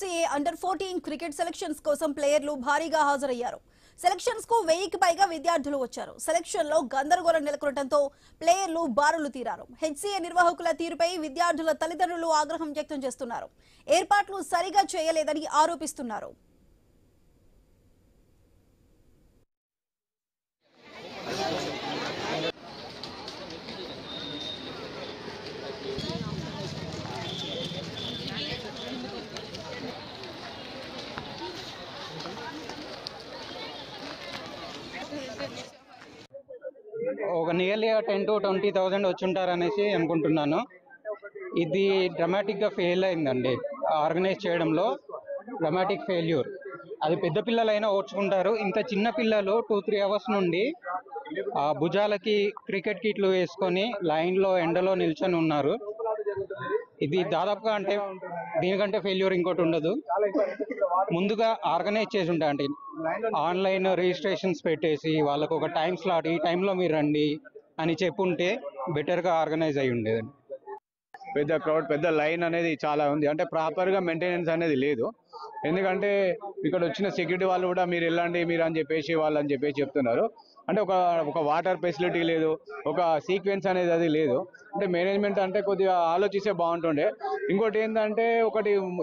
CA under 14 cricket selections కోసం ప్లేయర్లు భారీగా హాజరయ్యారు. సెలక్షన్స్ కు 1000కి పైగా విద్యార్థులు వచ్చారు. సెలక్షన్ లో గందరగోళం నెలకొనడంతో ప్లేయర్లు బారులు తీరారు. హెచ్సిఏ నిర్వాహకుల తీరుపై విద్యార్థుల తల్లిదండ్రులు ఆగ్రహం వ్యక్తం చేస్తున్నారు. ఏర్పాట్లు సరిగా చేయలేదని ఆరోపిస్తున్నారు. ఒక నియర్లీ 10 to 20,000 వచ్చుంటారనేసి అనుకుంటున్నాను. ఇది డ్రమాటిక్గా ఫెయిల్ అయిందండి. ఆర్గనైజ్ చేయడంలో డ్రమాటిక్ ఫెయిల్యూర్. అది పెద్ద పిల్లలైనా ఓర్చుకుంటారు. ఇంత చిన్న పిల్లలు 2-3 అవర్స్ నుండి భుజాలకి క్రికెట్ కిట్లు వేసుకొని లైన్లో ఎండలో నిల్చొని ఉన్నారు. ఇది దాదాపుగా అంటే దీనికంటే ఫెయిల్యూర్ ఇంకోటి ఉండదు. ముందుగా ఆర్గనైజ్ చేసి ఉంటా అంటే ఆన్లైన్ రిజిస్ట్రేషన్స్ పెట్టేసి వాళ్ళకు ఒక టైం స్లాట్, ఈ టైంలో మీరు రండి అని చెప్పుంటే బెటర్గా ఆర్గనైజ్ అయి ఉండేదండి. పెద్ద క్రౌడ్, పెద్ద లైన్ అనేది చాలా ఉంది. అంటే ప్రాపర్గా మెయింటెనెన్స్ అనేది లేదు. ఎందుకంటే ఇక్కడ వచ్చిన సెక్యూరిటీ వాళ్ళు కూడా మీరు వెళ్ళండి మీరు అని చెప్పేసి వాళ్ళు అని చెప్పేసి చెప్తున్నారు. అంటే ఒక వాటర్ ఫెసిలిటీ లేదు, ఒక సీక్వెన్స్ అనేది అది లేదు. అంటే మేనేజ్మెంట్ అంటే కొద్దిగా ఆలోచిస్తే బాగుంటుండే. ఇంకోటి ఏంటంటే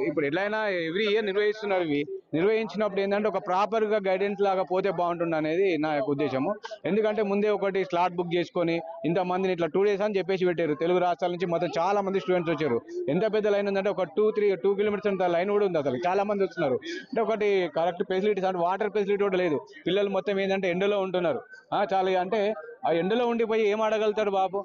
ఇప్పుడు ఎట్లయినా ఎవ్రీ ఇయర్ నిర్వహిస్తున్నారు. ఇవి నిర్వహించినప్పుడు ఏంటంటే ఒక ప్రాపర్గా గైడెన్స్ లాగా పోతే బాగుంటుంది అనేది నా యొక్క ఉద్దేశము. ఎందుకంటే ముందే ఒకటి స్లాట్ బుక్ చేసుకొని ఇంతమందిని ఇట్లా 2 days అని చెప్పేసి పెట్టారు. తెలుగు రాష్ట్రాల నుంచి మొత్తం చాలా మంది స్టూడెంట్స్ వచ్చారు. ఎంత పెద్ద లైన్ ఉందంటే ఒక 2 kilometers అంత లైన్ కూడా ఉంది. అసలు చాలా మంది వస్తున్నారు. అంటే ఒకటి కరెక్ట్ ఫెసిలిటీస్ అంటే వాటర్ ఫెసిలిటీ కూడా లేదు. పిల్లలు మొత్తం ఏంటంటే ఎండలో ఉంటున్నారు. చాలా అంటే ఆ ఎండలో ఉండిపోయి ఏం ఆడగలుగుతారు బాబు.